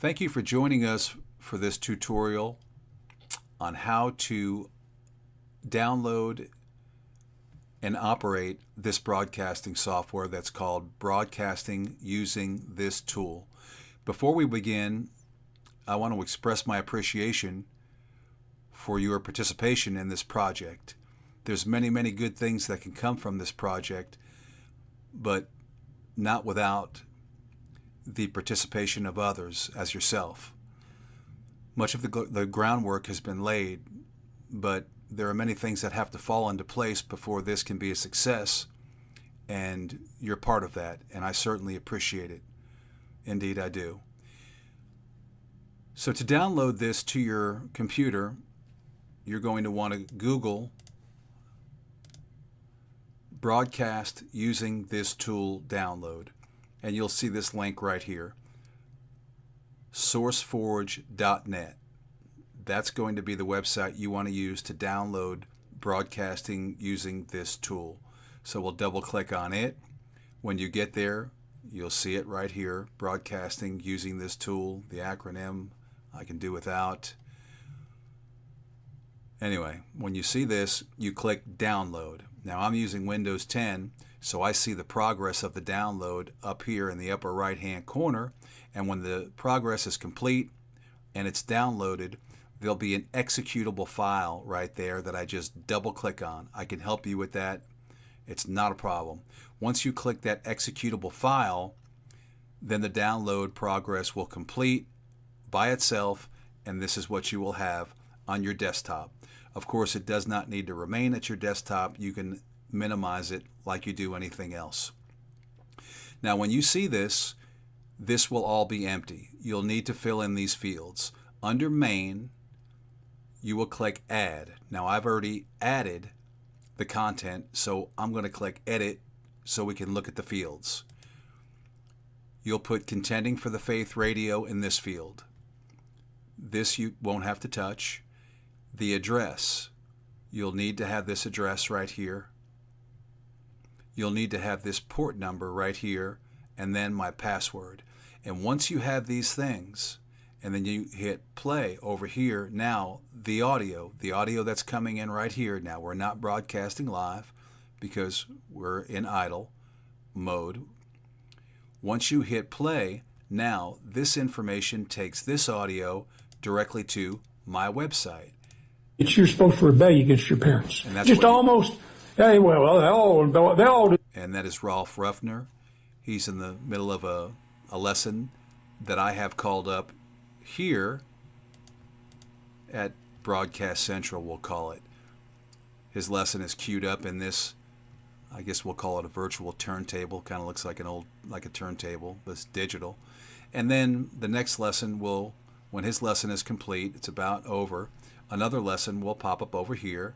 Thank you for joining us for this tutorial on how to download and operate this broadcasting software that's called Broadcasting Using This Tool. Before we begin, I want to express my appreciation for your participation in this project. There's many good things that can come from this project, but not without the participation of others as yourself. Much of the groundwork has been laid, but there are many things that have to fall into place before this can be a success, and you're part of that, and I certainly appreciate it. Indeed, I do. So to download this to your computer, you're going to want to Google Broadcast Using This Tool Download, and you'll see this link right here, sourceforge.net. That's going to be the website you want to use to download Broadcasting Using This Tool. So we'll double click on it. When you get there, you'll see it right here, Broadcasting Using This Tool, the acronym I can do without. Anyway, when you see this, you click Download. Now I'm using Windows 10, so I see the progress of the download up here in the upper right hand corner, and when the progress is complete and it's downloaded, there'll be an executable file right there that I just double click on. I can help you with that. It's not a problem. Once you click that executable file, then the download progress will complete by itself, and this is what you will have on your desktop. Of course, it does not need to remain at your desktop. You can minimize it like you do anything else. Now, when you see this, this will all be empty. You'll need to fill in these fields. Under Main, you will click Add. Now, I've already added the content, so I'm going to click Edit so we can look at the fields. You'll put Contending for the Faith Radio in this field. This you won't have to touch. The address, you'll need to have this address right here. You'll need to have this port number right here, and then my password. And once you have these things, and then you hit play over here, now the audio that's coming in right here, now we're not broadcasting live because we're in idle mode. Once you hit play, now this information takes this audio directly to my website. You're supposed to rebel against your parents. And that's just almost, hey, well, they all do. And that is Rolf Ruffner. He's in the middle of a lesson that I have called up here at Broadcast Central, we'll call it. His lesson is queued up in this, I guess we'll call it a virtual turntable. Kind of looks like a turntable, but it's digital. And then the next lesson will, when his lesson is complete, it's about over, another lesson will pop up over here.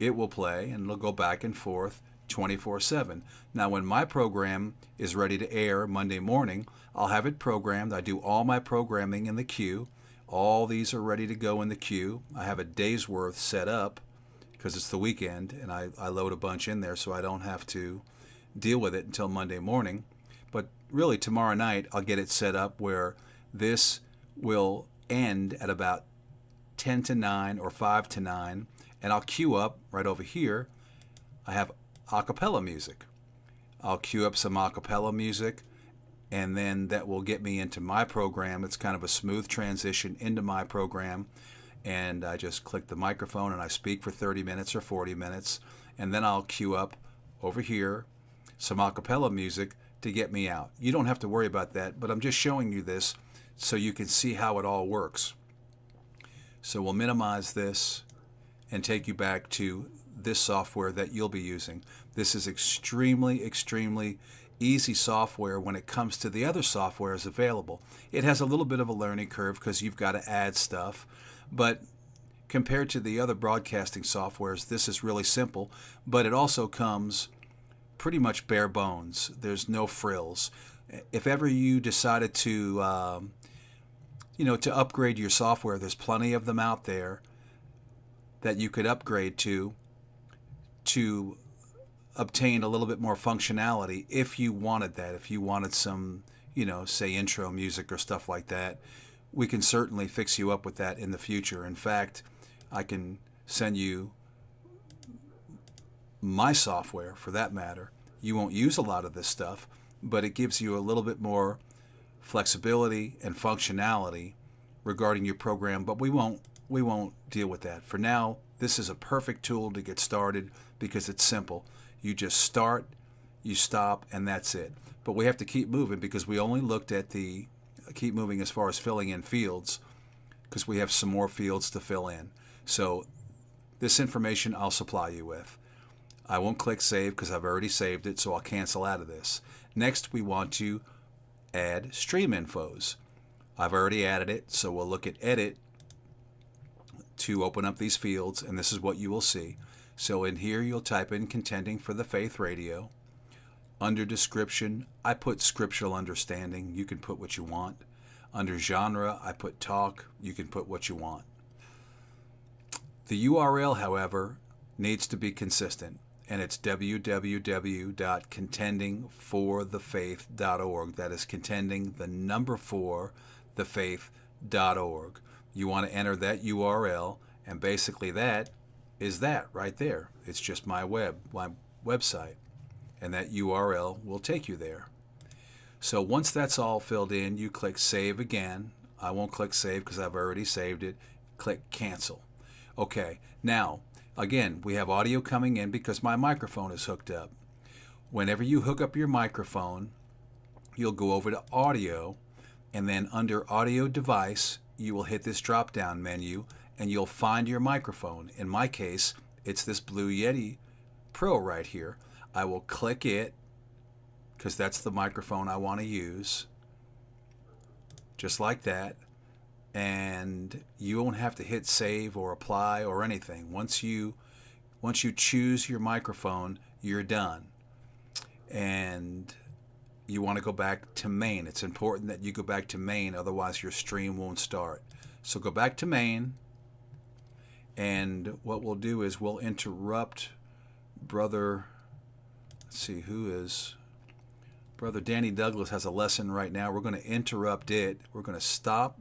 It will play, and it'll go back and forth 24/7. Now, when my program is ready to air Monday morning, I'll have it programmed. I do all my programming in the queue. All these are ready to go in the queue. I have a day's worth set up because it's the weekend, and I load a bunch in there so I don't have to deal with it until Monday morning. But really, tomorrow night, I'll get it set up where this will end at about 10 to 9 or 5 to 9, and I'll queue up right over here. I have a cappella music. I'll queue up some a cappella music, and then that will get me into my program. It's kind of a smooth transition into my program, and I just click the microphone and I speak for 30 minutes or 40 minutes, and then I'll queue up over here some a cappella music to get me out. You don't have to worry about that, but I'm just showing you this so you can see how it all works. So we'll minimize this and take you back to this software that you'll be using. This is extremely easy software when it comes to the other softwares available. It has a little bit of a learning curve because you've got to add stuff, but compared to the other broadcasting softwares, this is really simple, but it also comes pretty much bare bones. There's no frills. If ever you decided to to upgrade your software, there's plenty of them out there that you could upgrade to obtain a little bit more functionality if you wanted that. If you wanted some, say intro music or stuff like that, we can certainly fix you up with that in the future. In fact, I can send you my software for that matter. You won't use a lot of this stuff, but it gives you a little bit more flexibility and functionality regarding your program, but we won't deal with that. For now, this is a perfect tool to get started because it's simple. You just start, you stop, and that's it. But we have to keep moving because we only looked at the keep moving as far as filling in fields because we have some more fields to fill in. So this information I'll supply you with. I won't click save because I've already saved it, so I'll cancel out of this. Next, we want to add stream infos. I've already added it, so we'll look at edit to open up these fields, and this is what you will see. So in here, you'll type in Contending for the Faith Radio. Under description, I put scriptural understanding. You can put what you want. Under genre, I put talk. You can put what you want. The URL, however, needs to be consistent, and it's www.contendingforthefaith.org. That is contending the number 4 thefaith.org. You want to enter that URL, and basically that is that right there. It's just my website, and that URL will take you there. So once that's all filled in, you click Save again. I won't click Save because I've already saved it. Click Cancel. Okay, now, again, we have audio coming in because my microphone is hooked up. Whenever you hook up your microphone, you'll go over to Audio, and then under Audio Device, you will hit this drop-down menu, and you'll find your microphone. In my case, it's this Blue Yeti Pro right here. I will click it, because that's the microphone I want to use, just like that. And you won't have to hit save or apply or anything. Once you choose your microphone, you're done. And you want to go back to main. It's important that you go back to main, otherwise your stream won't start. So go back to main, and what we'll do is we'll interrupt Brother, let's see, who is, Brother Danny Douglas has a lesson right now. We're going to interrupt it. We're going to stop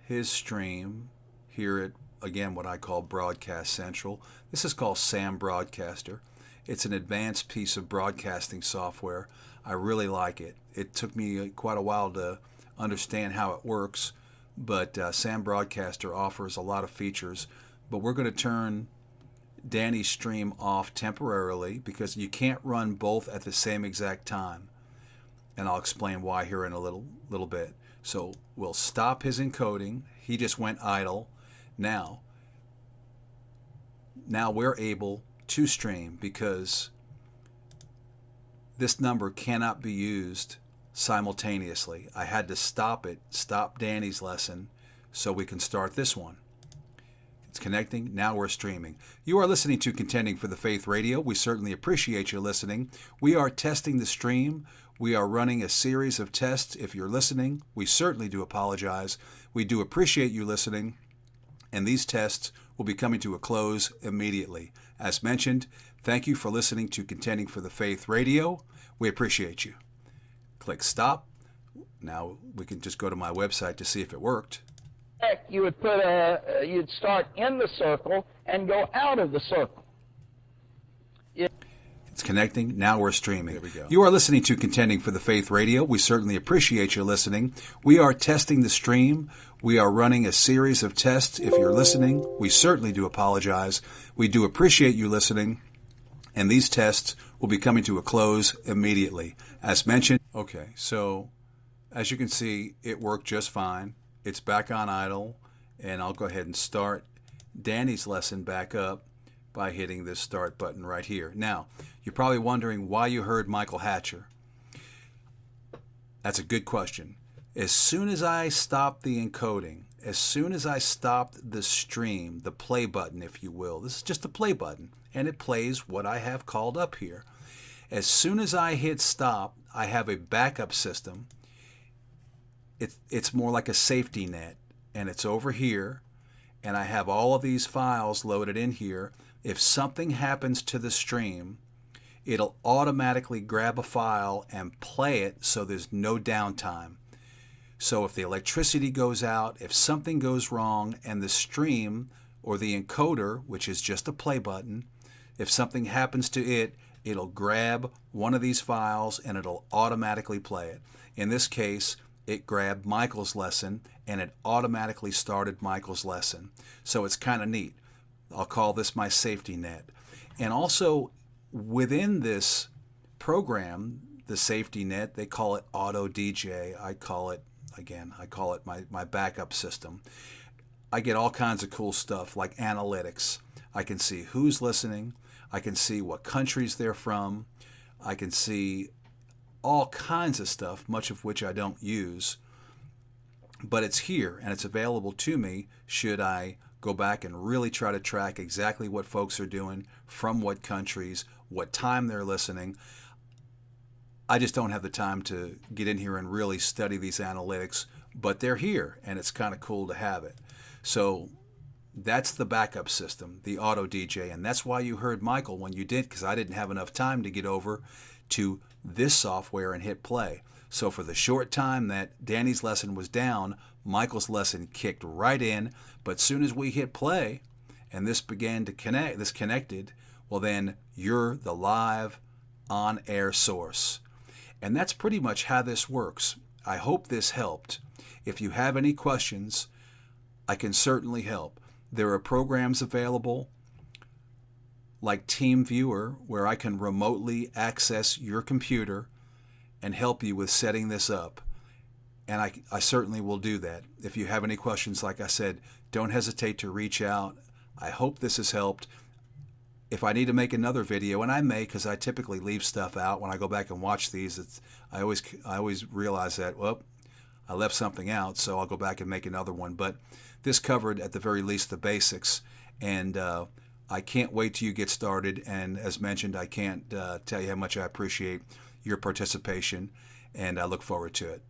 his stream here at, again, what I call Broadcast Central. This is called Sam Broadcaster. It's an advanced piece of broadcasting software. I really like it. It took me quite a while to understand how it works, but Sam Broadcaster offers a lot of features. But we're going to turn Danny's stream off temporarily because you can't run both at the same exact time. And I'll explain why here in a little bit. So we'll stop his encoding. He just went idle. Now we're able to stream because this number cannot be used simultaneously. I had to stop Danny's lesson, so we can start this one. It's connecting. Now we're streaming. You are listening to Contending for the Faith Radio. We certainly appreciate you listening. We are testing the stream. We are running a series of tests. If you're listening, we certainly do apologize. We do appreciate you listening, and these tests will be coming to a close immediately. As mentioned, thank you for listening to Contending for the Faith Radio. We appreciate you. Click stop. Now we can just go to my website to see if it worked. You would you'd start in the circle and go out of the circle. It's connecting. Now we're streaming. There we go. You are listening to Contending for the Faith Radio. We certainly appreciate you listening. We are testing the stream. We are running a series of tests. If you're listening, we certainly do apologize. We do appreciate you listening. And these tests will be coming to a close immediately. As mentioned. Okay, so as you can see, it worked just fine. It's back on idle. And I'll go ahead and start Danny's lesson back up by hitting this start button right here. Now, you're probably wondering why you heard Michael Hatcher. That's a good question. As soon as I stopped the encoding, as soon as I stopped the stream, the play button, if you will, this is just the play button, and it plays what I have called up here. As soon as I hit stop, I have a backup system. It's more like a safety net, and it's over here, and I have all of these files loaded in here. If something happens to the stream, it'll automatically grab a file and play it so there's no downtime. So if the electricity goes out, if something goes wrong, and the stream or the encoder, which is just a play button, if something happens to it, it'll grab one of these files and it'll automatically play it. In this case, it grabbed Michael's lesson and it automatically started Michael's lesson. So it's kind of neat. I'll call this my safety net. And also within this program, the safety net, they call it Auto DJ. I call it my backup system. I get all kinds of cool stuff like analytics. I can see who's listening. I can see what countries they're from. I can see all kinds of stuff, much of which I don't use. But it's here and it's available to me should I go back and really try to track exactly what folks are doing, from what countries, what time they're listening. I just don't have the time to get in here and really study these analytics, but they're here and it's kind of cool to have it. So that's the backup system, the Auto DJ, and that's why you heard Michael when you did, because I didn't have enough time to get over to this software and hit play. So for the short time that Danny's lesson was down, Michael's lesson kicked right in, but soon as we hit play and this began to connect, this connected, well then you're the live on-air source. And that's pretty much how this works. I hope this helped. If you have any questions, I can certainly help. There are programs available like TeamViewer where I can remotely access your computer and help you with setting this up. And I certainly will do that. If you have any questions, like I said, don't hesitate to reach out. I hope this has helped. If I need to make another video, and I may, because I typically leave stuff out when I go back and watch these, I always realize that, well, I left something out, so I'll go back and make another one. But this covered, at the very least, the basics, and I can't wait till you get started. And as mentioned, I can't tell you how much I appreciate your participation, and I look forward to it.